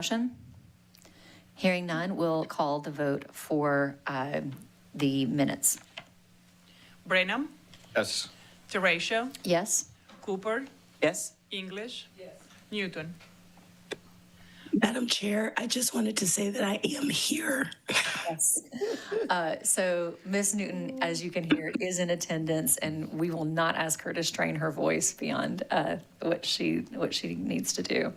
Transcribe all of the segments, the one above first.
Discussion? Hearing none, we'll call the vote for the minutes. Brenham, Yes. Teratio, Yes? Cooper, Yes. English, Newton. Madam Chair, I just wanted to say that I am here. Yes. So Ms. Newton, as you can hear, is in attendance, and we will not ask her to strain her voice beyond what she needs to do.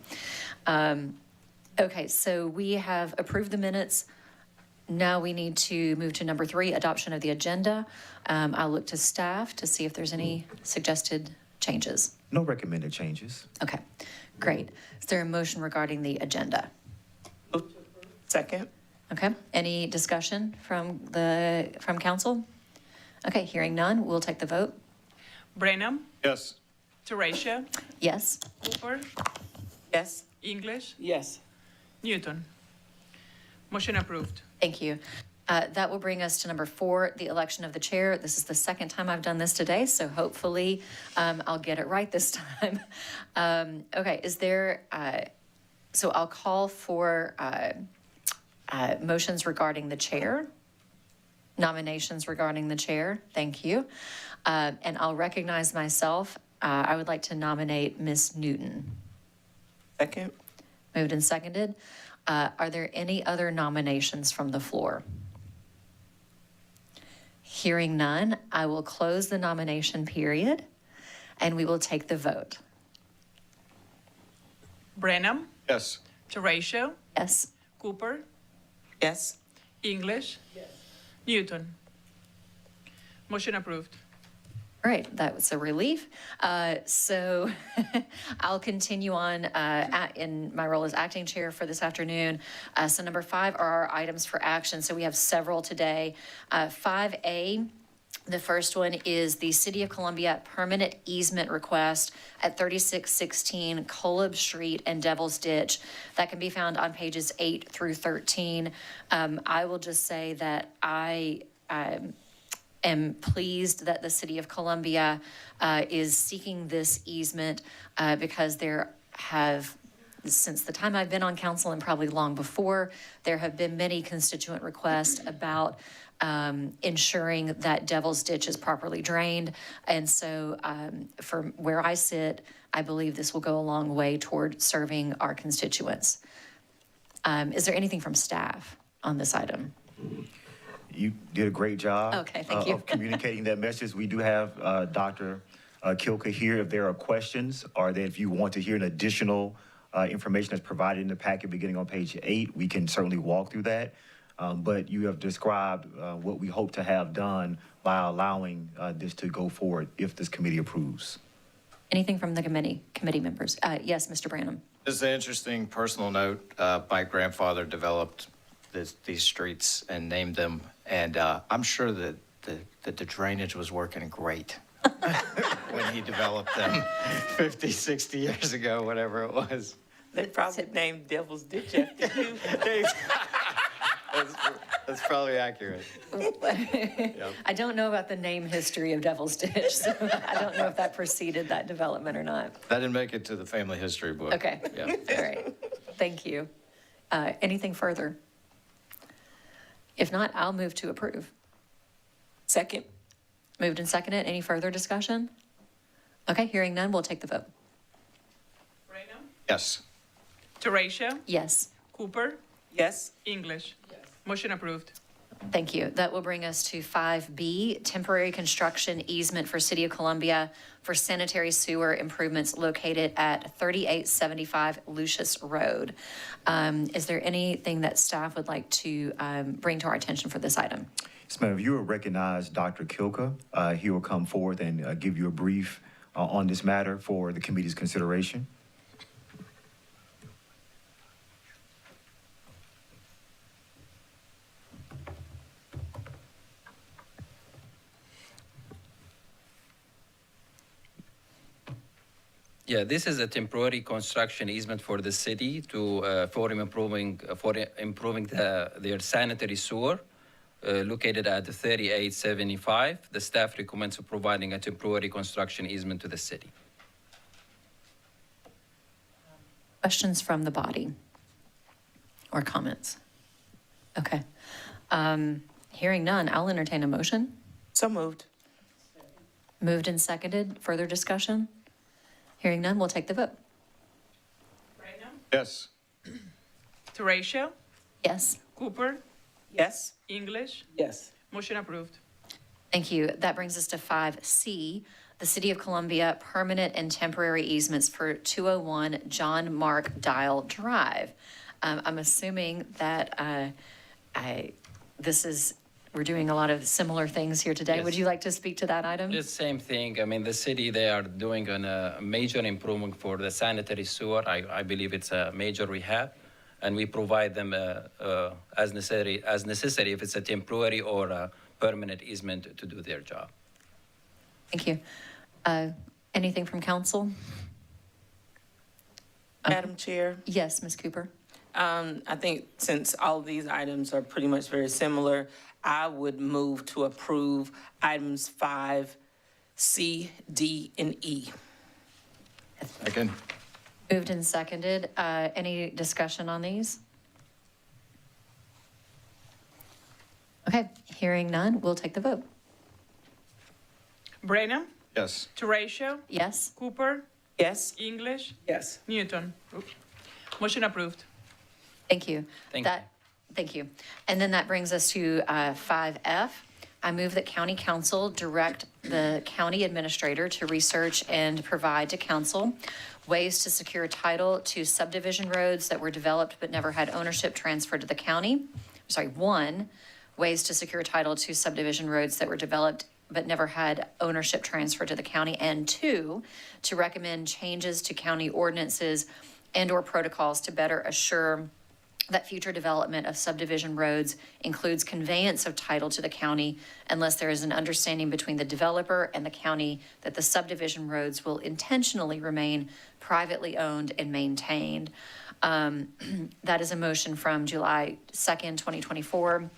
Okay, so we have approved the minutes. Now we need to move to number 3, adoption of the agenda. I'll look to staff to see if there's any suggested changes. No recommended changes. Okay, great. Is there a motion regarding the agenda? Second. Okay, any discussion from council? Okay, hearing none, we'll take the vote. Brenham, Yes. Teratio, Yes? Cooper, Yes. English, Yes. Newton. Motion approved. Thank you. That will bring us to number 4, the election of the chair. This is the second time I've done this today, so hopefully I'll get it right this time. Okay, is there, so I'll call for motions regarding the chair, nominations regarding the chair. Thank you. And I'll recognize myself. I would like to nominate Ms. Newton. Second. Moved and seconded. Are there any other nominations from the floor? Hearing none, I will close the nomination period and we will take the vote. Brenham, Yes. Teratio, Yes? Cooper, Yes. English, Newton. Motion approved. All right, that was a relief. So I'll continue on in my role as acting chair for this afternoon. So number 5 are our items for action. So we have several today. 5A, the first one is the City of Columbia permanent easement request at 3616 Kolob Street and Devil's Ditch. That can be found on pages 8 through 13. I will just say that I am pleased that the City of Columbia is seeking this easement because there have, since the time I've been on council and probably long before, there have been many constituent requests about ensuring that Devil's Ditch is properly drained. And so from where I sit, I believe this will go a long way toward serving our constituents. Is there anything from staff on this item? You did a great job. Okay, thank you. Of communicating that message. We do have Dr. Kilka here if there are questions or that if you want to hear an additional information that's provided in the packet beginning on page 8, we can certainly walk through that. But you have described what we hope to have done by allowing this to go forward if this committee approves. Anything from the committee members? Yes, Mr. Branham. This is an interesting personal note. My grandfather developed these streets and named them, and I'm sure that the drainage was working great when he developed them 50, 60 years ago, whatever it was. They probably named Devil's Ditch after you. That's probably accurate. I don't know about the name history of Devil's Ditch, so I don't know if that preceded that development or not. That didn't make it to the family history book. Okay, Yeah. all right, thank you. Anything further? If not, I'll move to approve. Second. Moved and seconded. Any further discussion? Okay, hearing none, we'll take the vote. Brenham, Yes. Teratio, Yes, Cooper, Yes. English. Motion approved. thank you. That will bring us to 5B, temporary construction easement for City of Columbia for sanitary sewer improvements located at 3875 Lucius Road. Is there anything that staff would like to bring to our attention for this item? Yes, ma'am. If you will recognize Dr. Kilka, he will come forward and give you a brief on this matter for the committee's consideration. Yeah, this is a temporary construction easement for the city to for improving their sanitary sewer located at 3875. The staff recommends providing a temporary construction easement to the city. Questions from the body? or comments? Okay. Hearing none, I'll entertain a motion. So moved. Moved and seconded. Further discussion? Hearing none, we'll take the vote. Reyno? Yes. Teratio? Yes. Cooper? Yes. English? Yes. Motion approved. Thank you. That brings us to 5C, the City of Columbia permanent and temporary easements for 201 John Mark Dial Drive. I'm assuming that we're doing a lot of similar things here today. Yes. Would you like to speak to that item? It's the same thing. I mean, the city, they are doing a major improvement for the sanitary sewer. I believe it's a major rehab. And we provide them as necessary if it's a temporary or a permanent easement to do their job. Thank you. Anything from council? Madam Chair, Yes, Ms. Cooper. I think since all of these items are pretty much very similar, I would move to approve items 5C, D, and E. Second. Moved and seconded. Any discussion on these? Okay, hearing none, we'll take the vote. Brenham? Yes. Teratio? Yes? Cooper? Yes. English? Yes. Newton? Oops. Motion approved. Thank you. Thank you. Thank you. And then that brings us to 5F. I move that county council direct the county administrator to research and provide to council ways to secure title to subdivision roads that were developed but never had ownership transferred to the county. Sorry, 1, ways to secure title to subdivision roads that were developed but never had ownership transferred to the county. And 2, to recommend changes to county ordinances and/or protocols to better assure that future development of subdivision roads includes conveyance of title to the county unless there is an understanding between the developer and the county that the subdivision roads will intentionally remain privately owned and maintained. That is a motion from July 2nd, 2024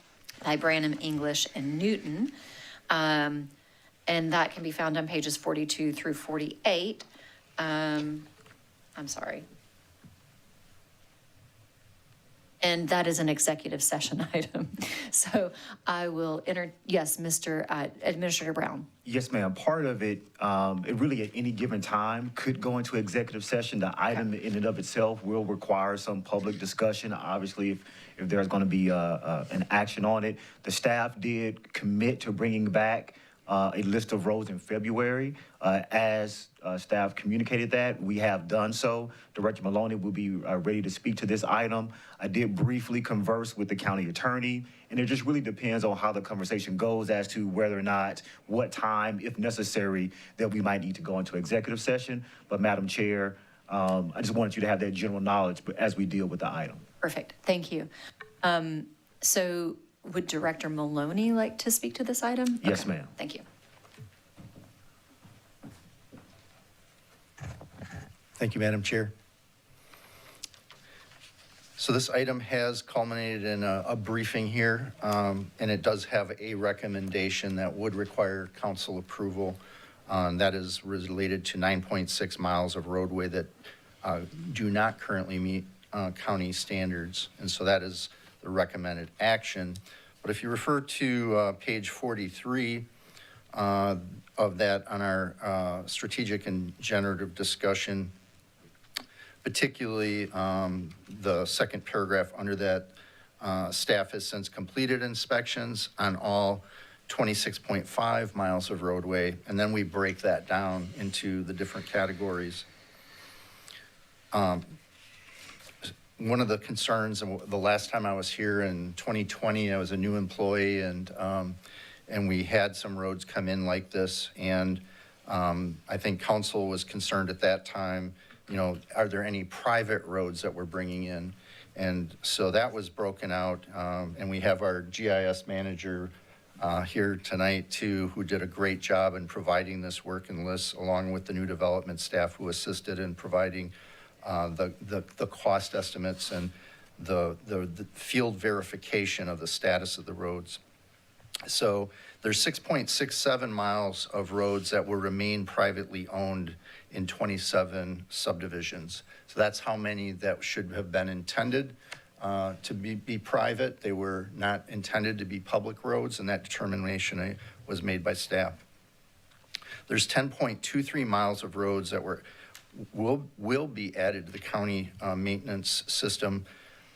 by Branham, English, and Newton. And that can be found on pages 42 through 48. I'm sorry. And that is an executive session item. So I will yes, Mr. Administrator Brown. Yes, ma'am. Part of it, it really at any given time could go into executive session. The item in and of itself will require some public discussion. Obviously, if there's going to be an action on it, the staff did commit to bringing back a list of roads in February. As staff communicated that, we have done so. Director Maloney will be ready to speak to this item. I did briefly converse with the county attorney, and it just really depends on how the conversation goes as to whether or not, what time, if necessary, that we might need to go into executive session. But Madam Chair, I just wanted you to have that general knowledge as we deal with the item. Perfect. Thank you. So would Director Maloney like to speak to this item? Yes, Okay. ma'am. Thank you. Thank you, Madam Chair. So this item has culminated in a briefing here, and it does have a recommendation that would require council approval. That is related to 9.6 miles of roadway that do not currently meet county standards. And so that is the recommended action. But if you refer to page 43 of that on our strategic and generative discussion, particularly the second paragraph under that, staff has since completed inspections on all 26.5 miles of roadway, and then we break that down into the different categories. One of the concerns, the last time I was here in 2020, I was a new employee, and we had some roads come in like this, and I think council was concerned at that time, you know, are there any private roads that we're bringing in? And so that was broken out, and we have our GIS manager here tonight too, who did a great job in providing this working list, along with the new development staff who assisted in providing the cost estimates and the field verification of the status of the roads. So there's 6.67 miles of roads that will remain privately owned in 27 subdivisions. So that's how many that should have been intended. to be private. They were not intended to be public roads, and that determination was made by staff. There's 10.23 miles of roads that will be added to the county maintenance system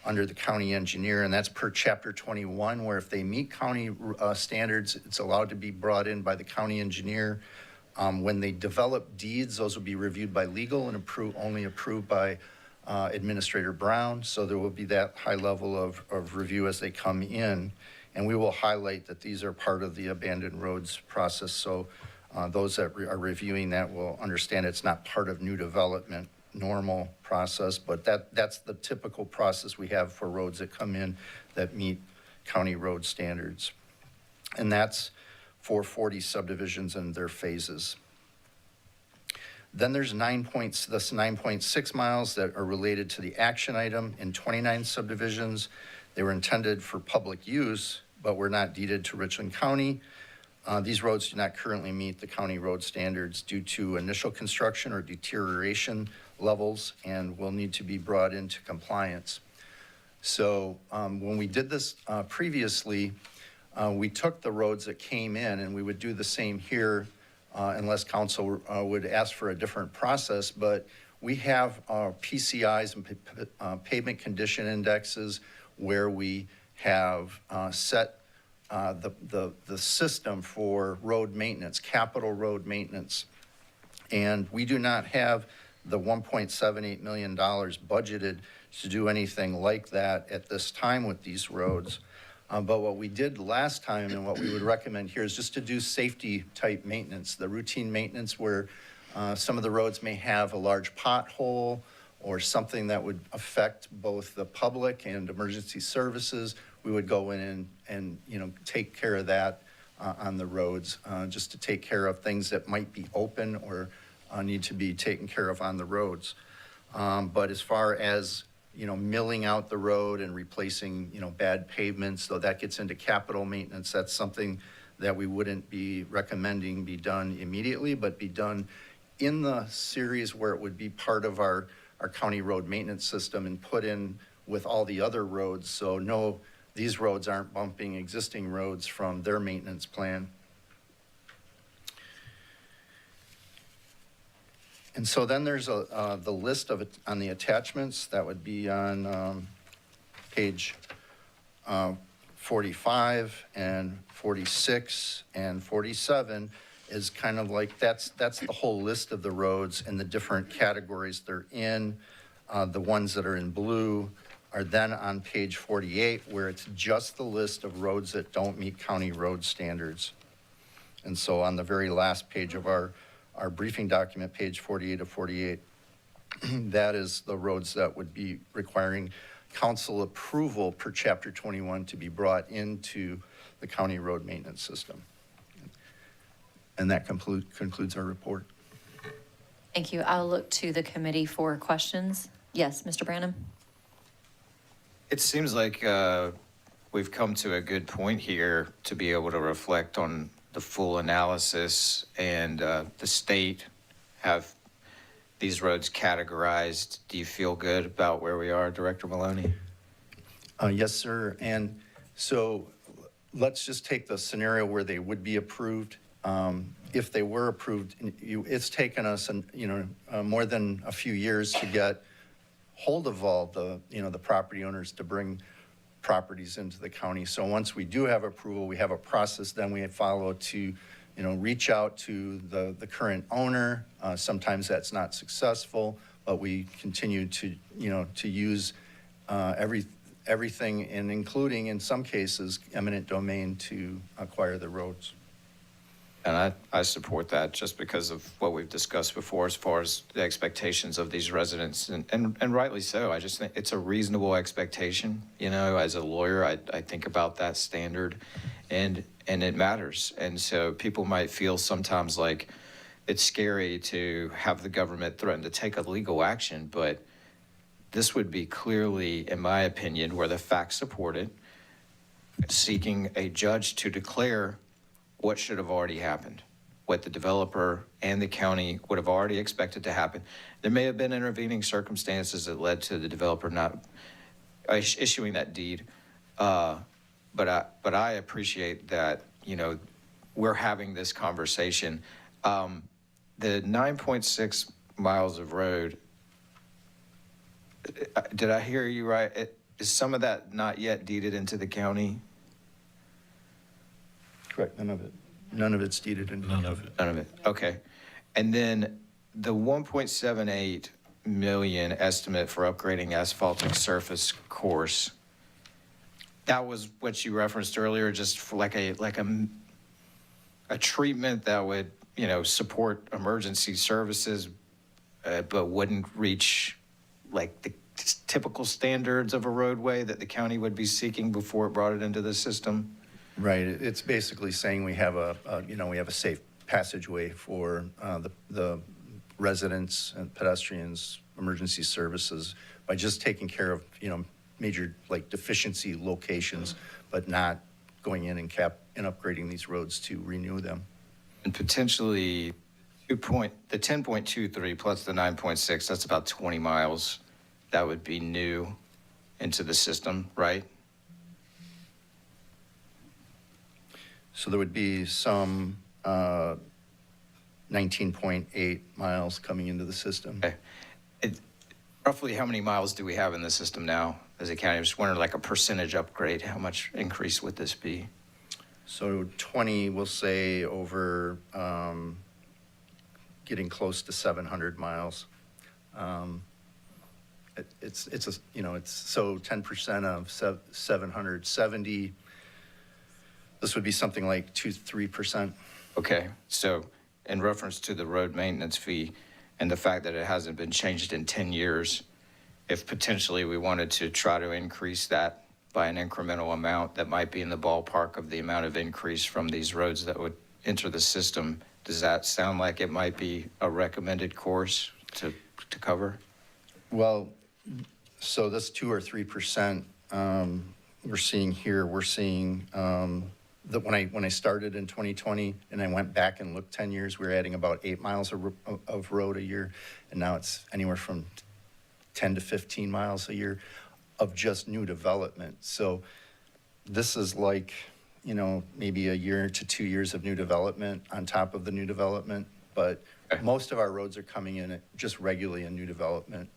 under the county engineer, and that's per chapter 21, where if they meet county standards, it's allowed to be brought in by the county engineer. When they develop deeds, those will be reviewed by legal and only approved by Administrator Brown. So there will be that high level of review as they come in. And we will highlight that these are part of the abandoned roads process. So those that are reviewing that will understand it's not part of new development, normal process, but that's the typical process we have for roads that come in that meet county road standards. And that's for 40 subdivisions and their phases. Then there's 9.6 miles that are related to the action item in 29 subdivisions. They were intended for public use, but were not deeded to Richland County. These roads do not currently meet the county road standards due to initial construction or deterioration levels and will need to be brought into compliance. So when we did this previously, we took the roads that came in, and we would do the same here unless council would ask for a different process. But we have PCIs and pavement condition indexes where we have set the system for road maintenance, capital road maintenance. And we do not have the $1.78 million budgeted to do anything like that at this time with these roads. But what we did last time and what we would recommend here is just to do safety type maintenance, the routine maintenance where some of the roads may have a large pothole or something that would affect both the public and emergency services. We would go in and take care of that on the roads, just to take care of things that might be open or need to be taken care of on the roads. But as far as milling out the road and replacing, bad pavements, though that gets into capital maintenance, that's something that we wouldn't be recommending be done immediately, but be done in the series where it would be part of our county road maintenance system and put in with all the other roads. So no, these roads aren't bumping existing roads from their maintenance plan. And so then there's the list of it on the attachments that would be on page 45 and 46 and 47 is kind of like that's the whole list of the roads and the different categories they're in. The ones that are in blue are then on page 48 where it's just the list of roads that don't meet county road standards. And so on the very last page of our briefing document, page 48 of 48, that is the roads that would be requiring council approval per chapter 21 to be brought into the county road maintenance system. And that concludes our report. Thank you. I'll look to the committee for questions. Yes, Mr. Branham? It seems like we've come to a good point here to be able to reflect on the full analysis and the state have these roads categorized. Do you feel good about where we are, Director Maloney? Yes, sir. And so let's just take the scenario where they would be approved. If they were approved, it's taken us, more than a few years to get hold of all the property owners to bring properties into the county. So once we do have approval, we have a process, then we follow to, reach out to the current owner. Sometimes that's not successful, but we continue to, to use everything, and including in some cases eminent domain to acquire the roads. And I support that just because of what we've discussed before as far as the expectations of these residents, and rightly so. I just think it's a reasonable expectation. As a lawyer, I think about that standard and it matters. And so people might feel sometimes like it's scary to have the government threaten to take a legal action, but this would be clearly, in my opinion, where the facts support it, seeking a judge to declare what should have already happened, what the developer and the county would have already expected to happen. There may have been intervening circumstances that led to the developer not issuing that deed. But I appreciate that, you know, we're having this conversation. The 9.6 miles of road, did I hear you right? Is some of that not yet deeded into the county? Correct, none of it. None of it's deeded in. None of it. None of it, okay. And then the 1.78 million estimate for upgrading asphaltic surface course, that was what you referenced earlier, just for like a treatment that would, you know, support emergency services, but wouldn't reach like the typical standards of a roadway that the county would be seeking before it brought it into the system? Right, it's basically saying we have we have a safe passageway for the residents and pedestrians, emergency services, by just taking care of, you know, major like deficiency locations, but not going in and upgrading these roads to renew them. And potentially the 10.23 plus the 9.6, that's about 20 miles that would be new into the system, right? So there would be some 19.8 miles coming into the system. Okay. Roughly how many miles do we have in the system now as a county? I'm just wondering, like a percentage upgrade, how much increase would this be? So 20, we'll say, over getting close to 700 miles. It's so 10% of 770. This would be something like 2-3%. Okay, so in reference to the road maintenance fee and the fact that it hasn't been changed in 10 years, if potentially we wanted to try to increase that by an incremental amount, that might be in the ballpark of the amount of increase from these roads that would enter the system, does that sound like it might be a recommended course to cover? Well, so this 2 or 3% we're seeing here, that when I started in 2020 and I went back and looked 10 years, we were adding about 8 miles of road a year, and now it's anywhere from 10 to 15 miles a year of just new development. So this is like, you know, maybe a year to 2 years of new development on top of the new development, but most of our roads are coming in just regularly in new development.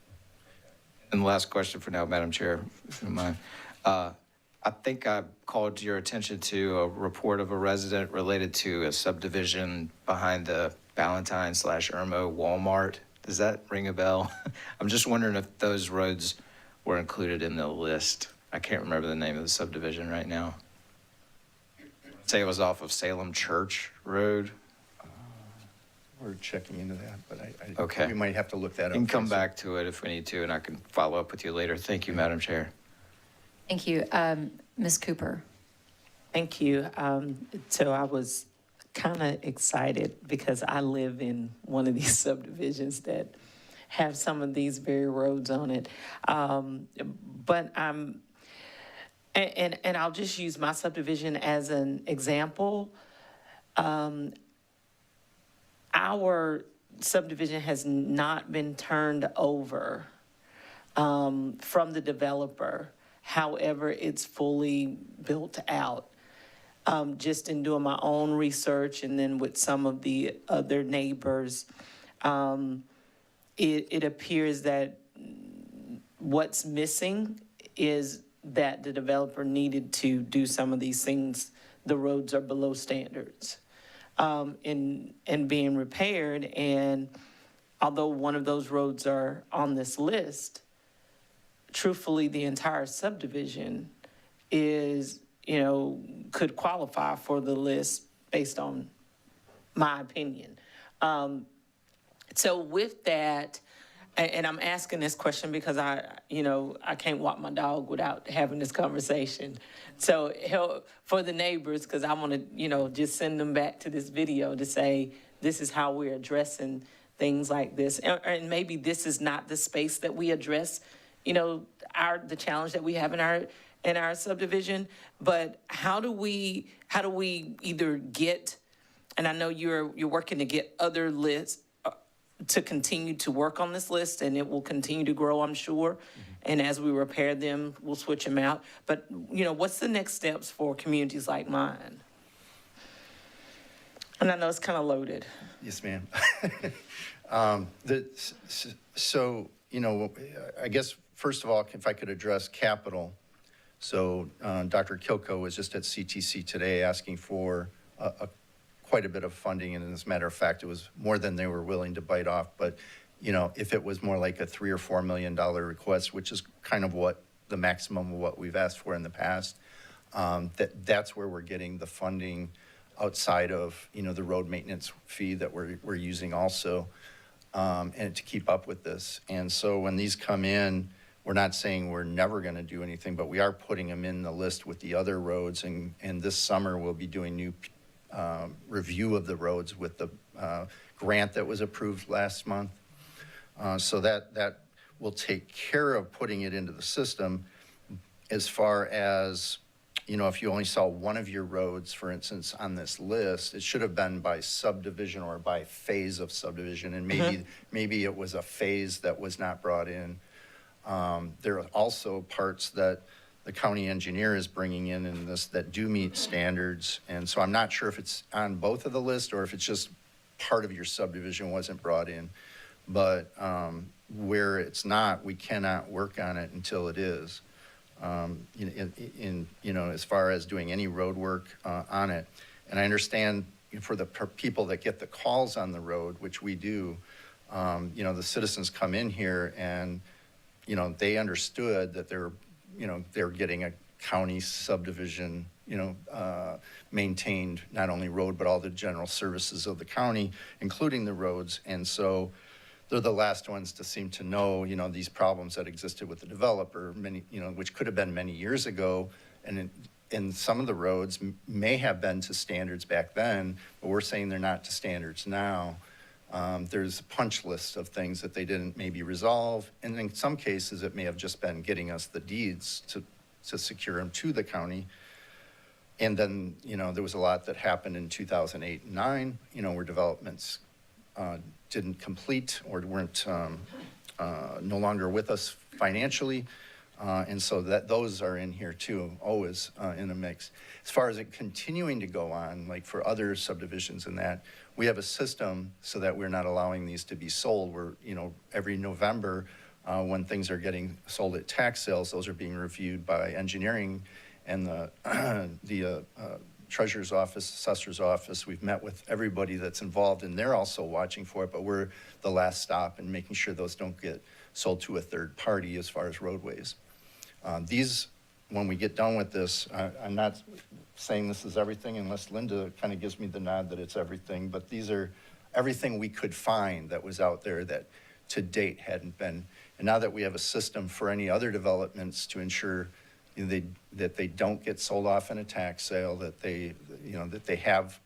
And the last question for now, Madam Chair, if you don't mind. I think I called your attention to a report of a resident related to a subdivision behind the Ballantyne/Irmo Walmart. Does that ring a bell? I'm just wondering if those roads were included in the list. I can't remember the name of the subdivision right now. I'd say it was off of Salem Church Road. We're checking into that, but Okay. we might have to look that up. You can come Tracy. back to it if we need to, and I can follow up with you later. Thank you, Madam Chair. Thank you. Ms. Cooper? Thank you. So I was kind of excited because I live in one of these subdivisions that have some of these very roads on it. But and I'll just use my subdivision as an example. Our subdivision has not been turned over from the developer. However, it's fully built out. Just in doing my own research and then with some of the other neighbors, it appears that what's missing is that the developer needed to do some of these things. The roads are below standards and being repaired. And although one of those roads are on this list, truthfully, the entire subdivision is, could qualify for the list based on my opinion. So with that, and I'm asking this question because I can't walk my dog without having this conversation. So help for the neighbors, because I want to, just send them back to this video to say, this is how we're addressing things like this. And maybe this is not the space that we address, the challenge that we have in our subdivision, but how do we either get, and I know you're working to get other lists to continue to work on this list, and it will continue to grow, I'm sure. and as we repair them, we'll switch them out. But, you know, what's the next steps for communities like mine? And I know it's kind of loaded. Yes, ma'am. So, you know, I guess, first of all, if I could address capital. So Dr. Kilco was just at CTC today asking for quite a bit of funding, and as a matter of fact, it was more than they were willing to bite off. But, you know, if it was more like a $3 or $4 million request, which is kind of what the maximum of what we've asked for in the past, that's where we're getting the funding outside of, you know, the road maintenance fee that we're using also, and to keep up with this. And so when these come in, we're not saying we're never going to do anything, but we are putting them in the list with the other roads. And this summer, we'll be doing new review of the roads with the grant that was approved last month. So that will take care of putting it into the system. As far as, you know, if you only saw one of your roads, for instance, on this list, it should have been by subdivision or by phase of subdivision. And maybe it was a phase that was not brought in. There are also parts that the county engineer is bringing in this that do meet standards. And so I'm not sure if it's on both of the list or if it's just part of your subdivision wasn't brought in. But where it's not, we cannot work on it until it is. You know, as far as doing any road work on it. And I understand for the people that get the calls on the road, which we do, you know, the citizens come in here and, you know, they understood that they're getting a county subdivision, you know, maintained not only road, but all the general services of the county, including the roads. And so they're the last ones to seem to know, you know, these problems that existed with the developer, you know, which could have been many years ago. And some of the roads may have been to standards back then, but we're saying they're not to standards now. There's a punch list of things that they didn't maybe resolve. And in some cases, it may have just been getting us the deeds to secure them to the county. And then, you know, there was a lot that happened in 2008 and 9, you know, where developments didn't complete or weren't no longer with us financially. And so those are in here too, always in the mix. As far as it continuing to go on, like for other subdivisions and that, we have a system so that we're not allowing these to be sold. We're, you know, every November when things are getting sold at tax sales, those are being reviewed by engineering and the treasurer's office, assessor's office. We've met with everybody that's involved and they're also watching for it, but we're the last stop in making sure those don't get sold to a third party as far as roadways. These, when we get done with this, I'm not saying this is everything unless Linda kind of gives me the nod that it's everything, but these are everything we could find that was out there that to date hadn't been. And now that we have a system for any other developments to ensure that they don't get sold off in a tax sale, that they, you know, that they have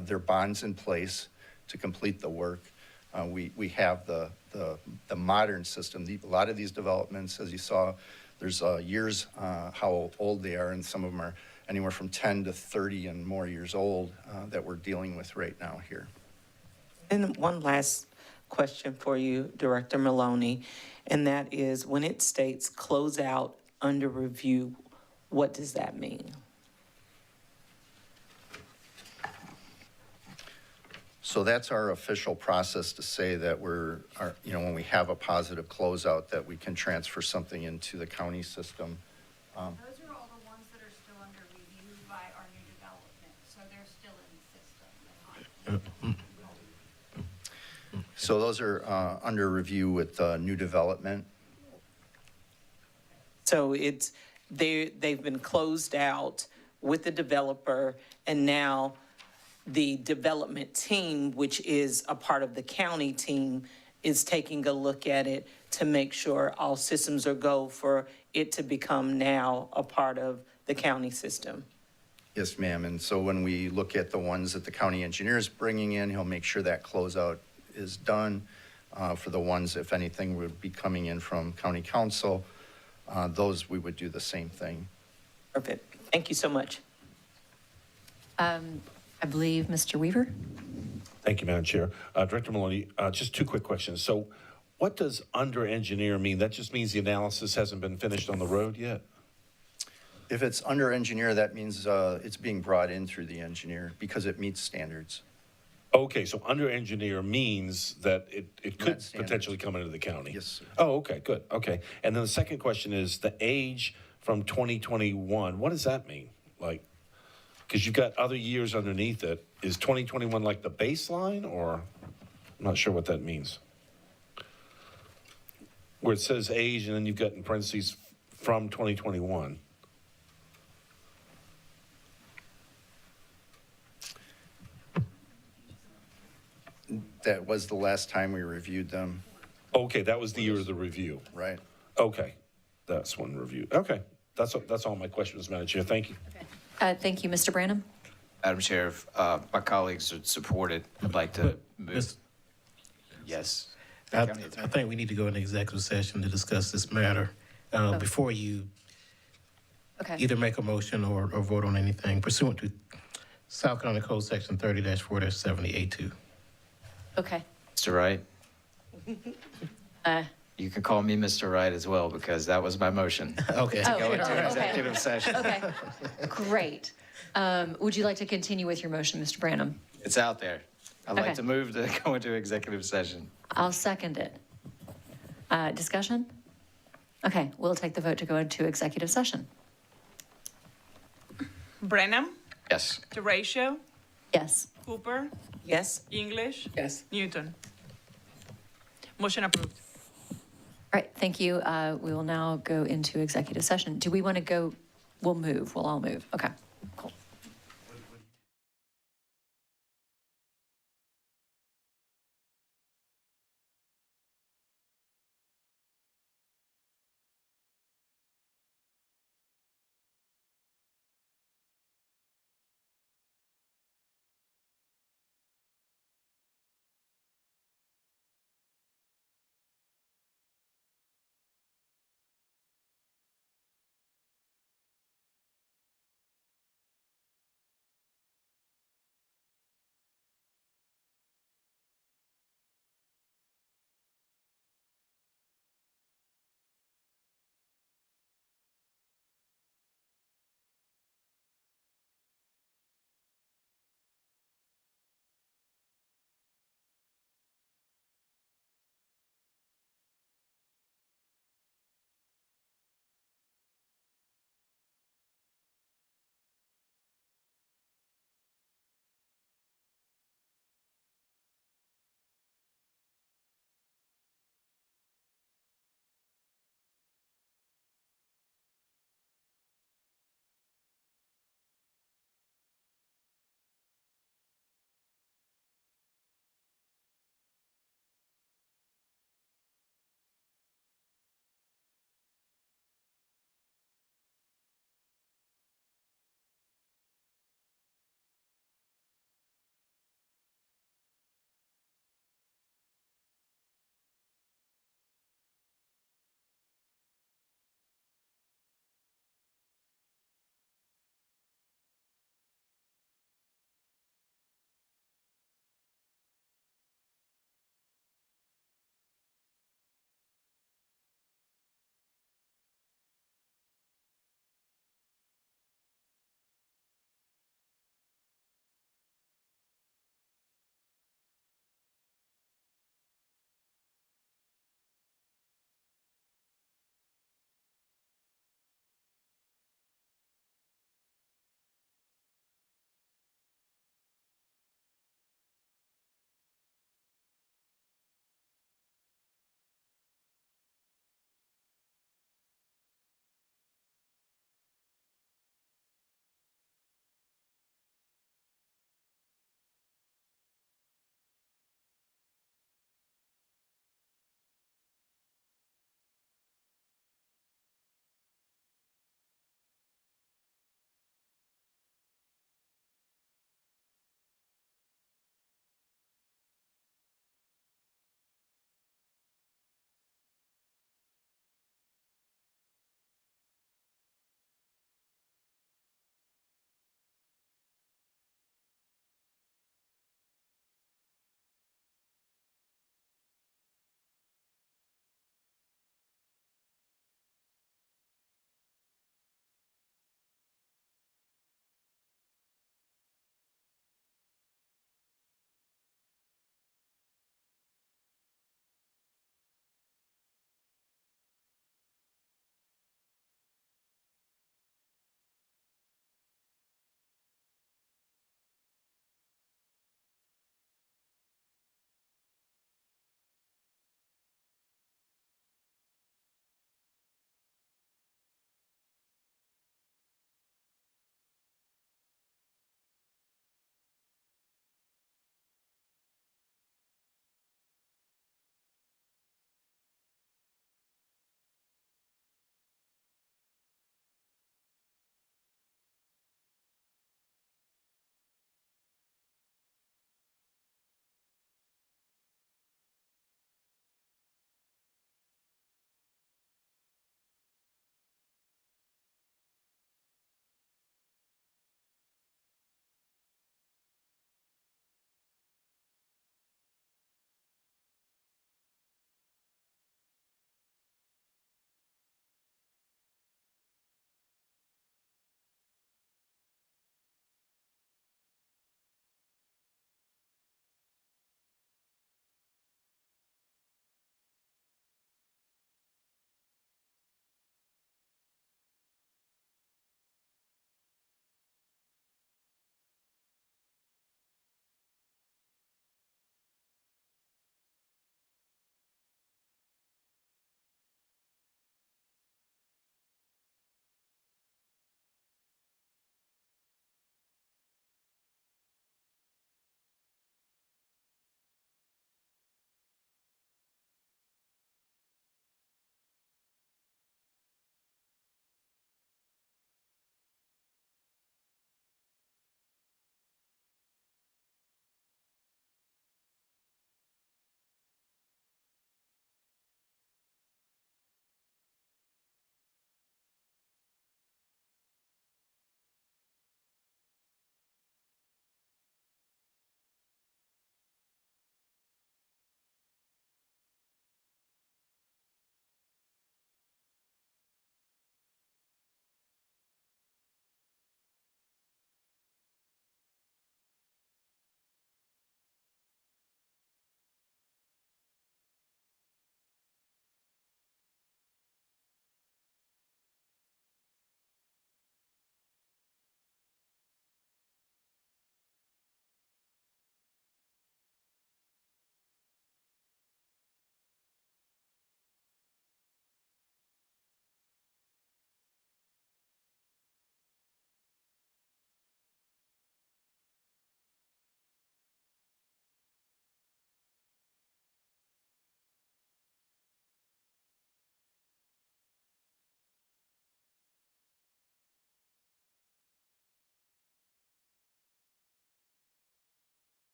their bonds in place to complete the work. We have the modern system. A lot of these developments, as you saw, there's years how old they are, and some of them are anywhere from 10 to 30 and more years old that we're dealing with right now here. And one last question for you, Director Maloney, and that is when it states close out under review, what does that mean? So that's our official process to say that you know, when we have a positive closeout, that we can transfer something into the county system. Those are all the ones that are still under review by our new development, so they're still in the system. So those are under review with new development. So they've been closed out with the developer, and now the development team, which is a part of the county team, is taking a look at it to make sure all systems are go for it to become now a part of the county system. Yes, ma'am. And so when we look at the ones that the county engineer is bringing in, he'll make sure that closeout is done. For the ones, if anything, would be coming in from county council, those we would do the same thing. Perfect. Thank you so much. I believe Mr. Weaver? Thank you, Madam Chair. Director Maloney, just two quick questions. So What does under engineer mean? That just means the analysis hasn't been finished on the road yet? If it's under engineer, that means it's being brought in through the engineer because it meets standards. Okay, so under engineer means that it could Met standards. potentially come into the county? Yes, sir. Oh, okay, good, okay. And then the second question is the age from 2021, what does that mean? Like, because you've got other years underneath it. Is 2021 like the baseline, or I'm not sure what that means? Where it says age and then you've got in parentheses from 2021. That was the last time we reviewed them, Okay, that was the year of the review. right? Okay, that's one review. Okay, that's all my questions, Madam Chair. Thank you. Thank you, Mr. Branham. Madam Chair, if my colleagues would support it, I'd like to move. Miss- Yes. I County Attorney. think we need to go into executive session to discuss this matter before you Okay. either make a motion or vote on anything pursuant to South Carolina Code Section 30-4-70A2. Okay. Mr. Wright? You can call me Mr. Wright as well, because that was my motion. Okay. Oh, Go into okay. executive session. Okay, great. Would you like to continue with your motion, Mr. Branham? It's out there. I'd Okay. like to move to go into executive session. I'll second it. Discussion? Okay, we'll take the vote to go into executive session. Brenham, Yes. Teratio, Yes. Cooper, Yes? English, Yes. Newton. Motion approved. All right, thank you. We will now go into executive session. Do we want to go? We'll all move. Okay, cool.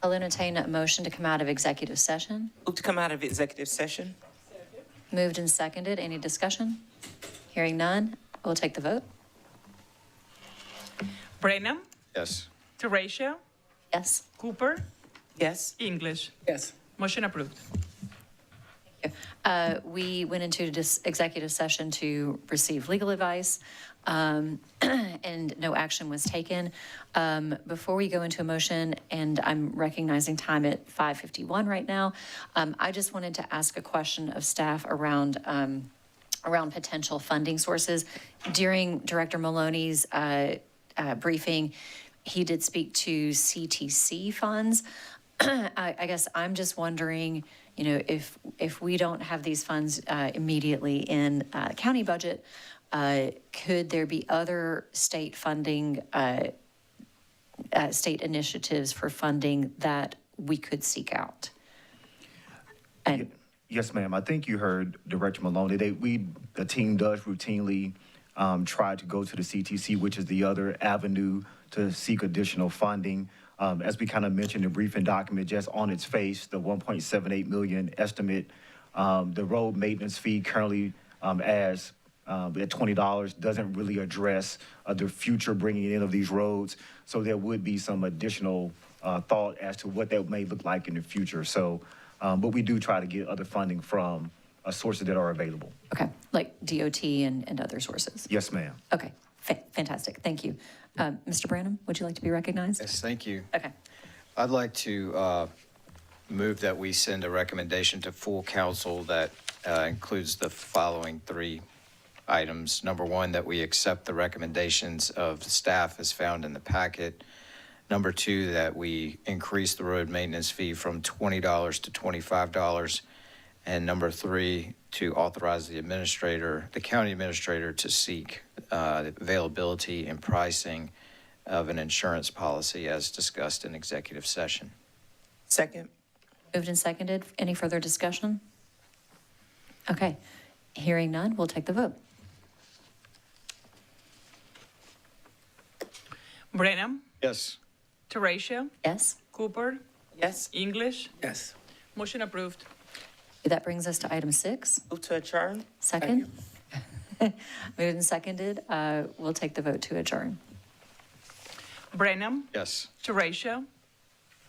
I'll entertain a motion to come out of executive session. Move to come out of executive session. Moved and seconded. Any discussion? Hearing none, we'll take the vote. Brenham, Yes. Teratio, Yes. Cooper, Yes? English. Yes. Motion approved. We went into this executive session to receive legal advice, and no action was taken. Before we go into a motion, and I'm recognizing time at 5:51 right now, I just wanted to ask a question of staff around potential funding sources. During Director Maloney's briefing, he did speak to CTC funds. I guess I'm just wondering, if we don't have these funds immediately in county budget, could there be other state funding, state initiatives for funding that we could seek out? And Yes, ma'am. I think you heard Director Maloney. The team does routinely try to go to the CTC, which is the other avenue to seek additional funding. As we kind of mentioned in the briefing document, just on its face, the 1.78 million estimate, the road maintenance fee currently at $20 doesn't really address the future bringing in of these roads. So there would be some additional thought as to what that may look like in the future. So, but we do try to get other funding from sources that are available. Okay, like DOT and other sources? Yes, ma'am. Okay, fantastic, thank you. Mr. Branham, would you like to be recognized? Yes, thank you. Okay, I'd like to move that we send a recommendation to full council that includes the following 3 items. Number 1, that we accept the recommendations of the staff as found in the packet. Number 2, that we increase the road maintenance fee from $20 to $25. And number 3, to authorize the county administrator to seek the availability and pricing of an insurance policy as discussed in executive session. Second? moved and seconded. Any further discussion? Okay, hearing none, we'll take the vote. Brenham, Yes. Teratio, Yes? Cooper, Yes? English. Yes. Motion approved. That brings us to item 6. Move to adjourn? Second? Moved and seconded. We'll take the vote to adjourn. Brenham, Yes. Teratio,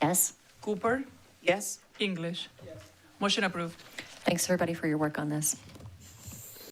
Yes? Cooper, Yes? English. Motion approved. Thanks, everybody, for your work on this.